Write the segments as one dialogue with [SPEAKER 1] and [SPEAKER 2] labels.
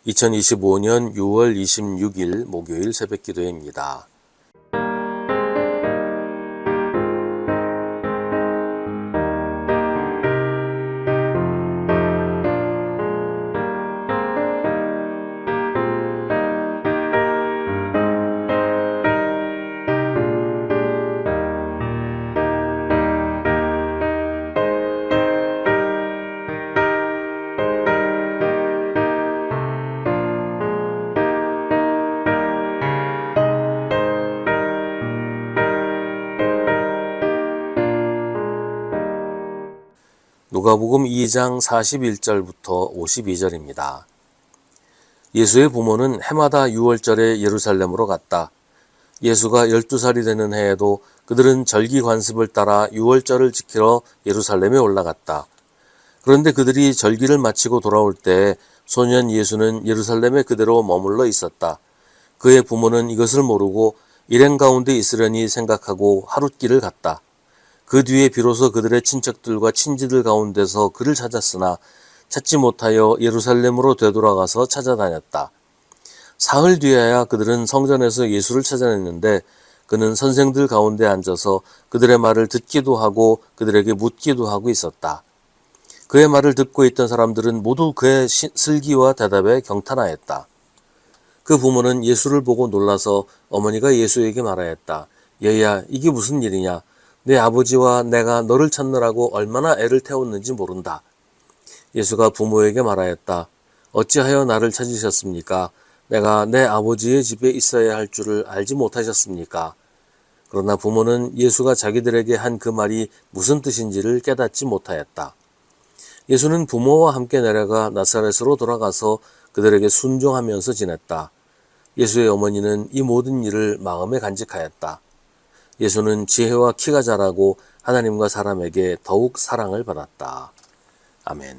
[SPEAKER 1] 2025년 6월 26일 목요일 새벽 기도입니다. 누가복음 2장 41절부터 52절입니다. 예수의 부모는 해마다 6월절에 예루살렘으로 갔다. 예수가 12살이 되는 해에도 그들은 절기 관습을 따라 6월절을 지키러 예루살렘에 올라갔다. 그런데 그들이 절기를 마치고 돌아올 때 소년 예수는 예루살렘에 그대로 머물러 있었다. 그의 부모는 이것을 모르고 일행 가운데 있으려니 생각하고 하룻길을 갔다. 그 뒤에 비로소 그들의 친척들과 친지들 가운데서 그를 찾았으나 찾지 못하여 예루살렘으로 되돌아가서 찾아다녔다. 사흘 뒤에야 그들은 성전에서 예수를 찾아냈는데 그는 선생들 가운데 앉아서 그들의 말을 듣기도 하고 그들에게 묻기도 하고 있었다. 그의 말을 듣고 있던 사람들은 모두 그의 슬기와 대답에 경탄하였다. 그 부모는 예수를 보고 놀라서 어머니가 예수에게 말하였다. 얘야, 이게 무슨 일이냐? 내 아버지와 내가 너를 찾느라고 얼마나 애를 태웠는지 모른다. 예수가 부모에게 말하였다. 어찌하여 나를 찾으셨습니까? 내가 내 아버지의 집에 있어야 할 줄을 알지 못하셨습니까? 그러나 부모는 예수가 자기들에게 한 그 말이 무슨 뜻인지를 깨닫지 못하였다. 예수는 부모와 함께 내려가 나사렛으로 돌아가서 그들에게 순종하면서 지냈다. 예수의 어머니는 이 모든 일을 마음에 간직하였다. 예수는 지혜와 키가 자라고 하나님과 사람에게 더욱 사랑을 받았다. 아멘.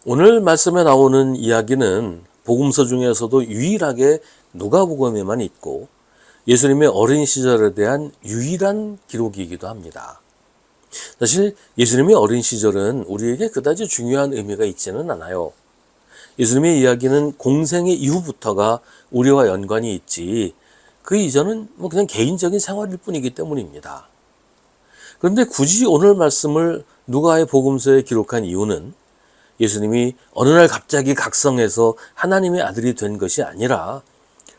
[SPEAKER 1] 오늘 말씀에 나오는 이야기는 복음서 중에서도 유일하게 누가복음에만 있고 예수님의 어린 시절에 대한 유일한 기록이기도 합니다. 사실 예수님의 어린 시절은 우리에게 그다지 중요한 의미가 있지는 않아요. 예수님의 이야기는 공생의 이후부터가 우리와 연관이 있지 그 이전은 그냥 개인적인 생활일 뿐이기 때문입니다. 그런데 굳이 오늘 말씀을 누가의 복음서에 기록한 이유는 예수님이 어느 날 갑자기 각성해서 하나님의 아들이 된 것이 아니라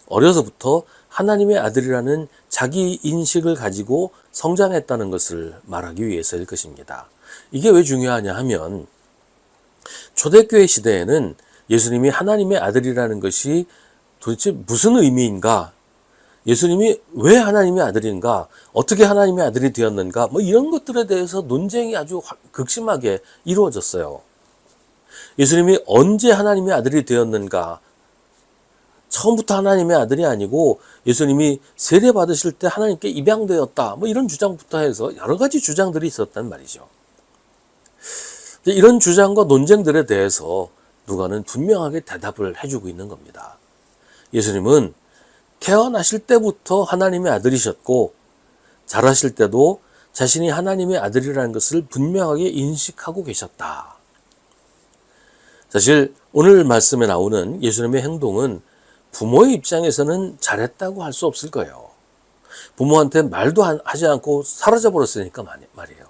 [SPEAKER 1] 어려서부터 하나님의 아들이라는 자기 인식을 가지고 성장했다는 것을 말하기 위해서일 것입니다. 이게 왜 중요하냐 하면 초대교회 시대에는 예수님이 하나님의 아들이라는 것이 도대체 무슨 의미인가? 예수님이 왜 하나님의 아들인가? 어떻게 하나님의 아들이 되었는가? 이런 것들에 대해서 논쟁이 아주 극심하게 이루어졌어요. 예수님이 언제 하나님의 아들이 되었는가? 처음부터 하나님의 아들이 아니고 예수님이 세례 받으실 때 하나님께 입양되었다. 이런 주장부터 해서 여러 가지 주장들이 있었단 말이죠. 이런 주장과 논쟁들에 대해서 누가는 분명하게 대답을 해주고 있는 겁니다. 예수님은 태어나실 때부터 하나님의 아들이셨고 자라실 때도 자신이 하나님의 아들이라는 것을 분명하게 인식하고 계셨다. 사실 오늘 말씀에 나오는 예수님의 행동은 부모의 입장에서는 잘했다고 할 수 없을 거예요. 부모한테 말도 하지 않고 사라져 버렸으니까 말이에요.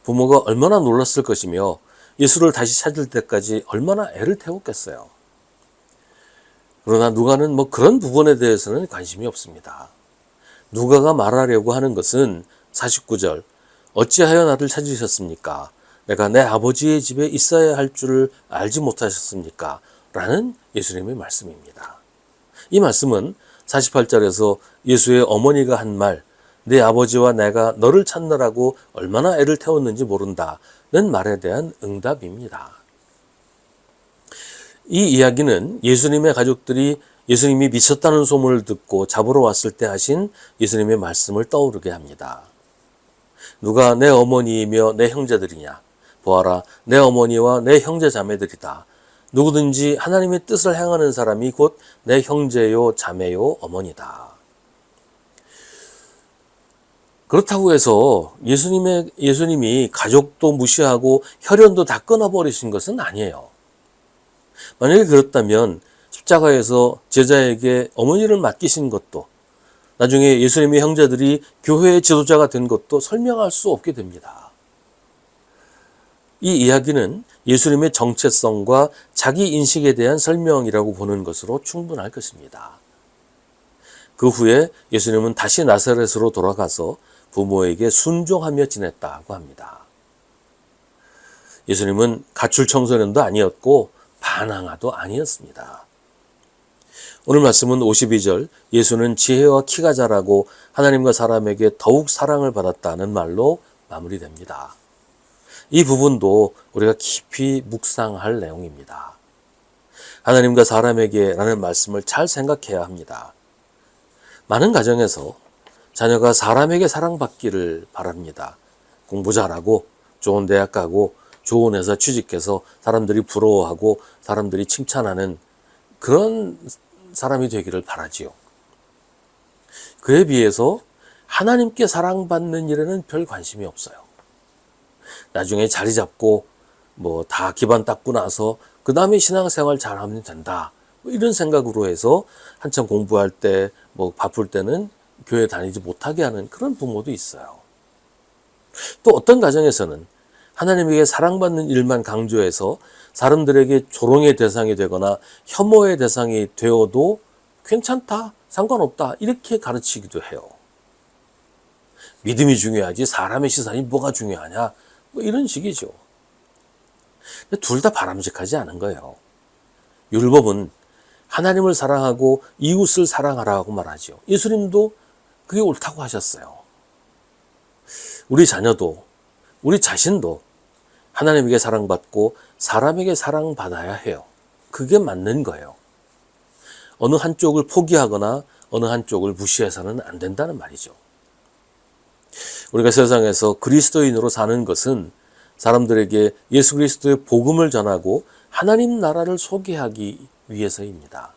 [SPEAKER 1] 부모가 얼마나 놀랐을 것이며 예수를 다시 찾을 때까지 얼마나 애를 태웠겠어요. 그러나 누가는 그런 부분에 대해서는 관심이 없습니다. 누가가 말하려고 하는 것은 49절 어찌하여 나를 찾으셨습니까? 내가 내 아버지의 집에 있어야 할 줄을 알지 못하셨습니까? 라는 예수님의 말씀입니다. 이 말씀은 48절에서 예수의 어머니가 한 말, 내 아버지와 내가 너를 찾느라고 얼마나 애를 태웠는지 모른다는 말에 대한 응답입니다. 이 이야기는 예수님의 가족들이 예수님이 미쳤다는 소문을 듣고 잡으러 왔을 때 하신 예수님의 말씀을 떠오르게 합니다. 누가 내 어머니이며 내 형제들이냐? 보아라, 내 어머니와 내 형제 자매들이다. 누구든지 하나님의 뜻을 행하는 사람이 곧 내 형제요 자매요 어머니다. 그렇다고 해서 예수님이 가족도 무시하고 혈연도 다 끊어버리신 것은 아니에요. 만약에 그렇다면 십자가에서 제자에게 어머니를 맡기신 것도, 나중에 예수님의 형제들이 교회의 지도자가 된 것도 설명할 수 없게 됩니다. 이 이야기는 예수님의 정체성과 자기 인식에 대한 설명이라고 보는 것으로 충분할 것입니다. 그 후에 예수님은 다시 나사렛으로 돌아가서 부모에게 순종하며 지냈다고 합니다. 예수님은 가출 청소년도 아니었고 반항아도 아니었습니다. 오늘 말씀은 52절, 예수는 지혜와 키가 자라고 하나님과 사람에게 더욱 사랑을 받았다는 말로 마무리됩니다. 이 부분도 우리가 깊이 묵상할 내용입니다. 하나님과 사람에게 라는 말씀을 잘 생각해야 합니다. 많은 가정에서 자녀가 사람에게 사랑받기를 바랍니다. 공부 잘하고 좋은 대학 가고 좋은 회사 취직해서 사람들이 부러워하고 사람들이 칭찬하는 그런 사람이 되기를 바라지요. 그에 비해서 하나님께 사랑받는 일에는 별 관심이 없어요. 나중에 자리 잡고 다 기반 닦고 나서 그 다음에 신앙생활 잘하면 된다, 이런 생각으로 해서 한참 공부할 때 바쁠 때는 교회 다니지 못하게 하는 그런 부모도 있어요. 또 어떤 가정에서는 하나님에게 사랑받는 일만 강조해서 사람들에게 조롱의 대상이 되거나 혐오의 대상이 되어도 괜찮다, 상관없다, 이렇게 가르치기도 해요. 믿음이 중요하지 사람의 시선이 뭐가 중요하냐, 이런 식이죠. 둘 다 바람직하지 않은 거예요. 율법은 하나님을 사랑하고 이웃을 사랑하라고 말하죠. 예수님도 그게 옳다고 하셨어요. 우리 자녀도, 우리 자신도 하나님에게 사랑받고 사람에게 사랑받아야 해요. 그게 맞는 거예요. 어느 한쪽을 포기하거나 어느 한쪽을 무시해서는 안 된다는 말이죠. 우리가 세상에서 그리스도인으로 사는 것은 사람들에게 예수 그리스도의 복음을 전하고 하나님 나라를 소개하기 위해서입니다.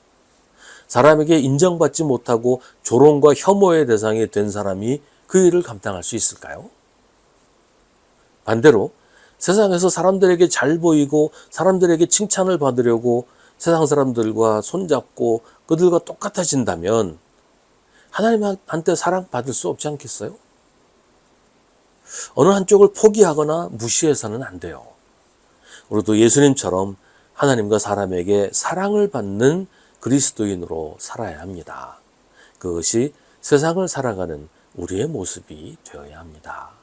[SPEAKER 1] 사람에게 인정받지 못하고 조롱과 혐오의 대상이 된 사람이 그 일을 감당할 수 있을까요? 반대로 세상에서 사람들에게 잘 보이고 사람들에게 칭찬을 받으려고 세상 사람들과 손잡고 그들과 똑같아진다면 하나님한테 사랑받을 수 없지 않겠어요? 어느 한쪽을 포기하거나 무시해서는 안 돼요. 우리도 예수님처럼 하나님과 사람에게 사랑을 받는 그리스도인으로 살아야 합니다. 그것이 세상을 살아가는 우리의 모습이 되어야 합니다.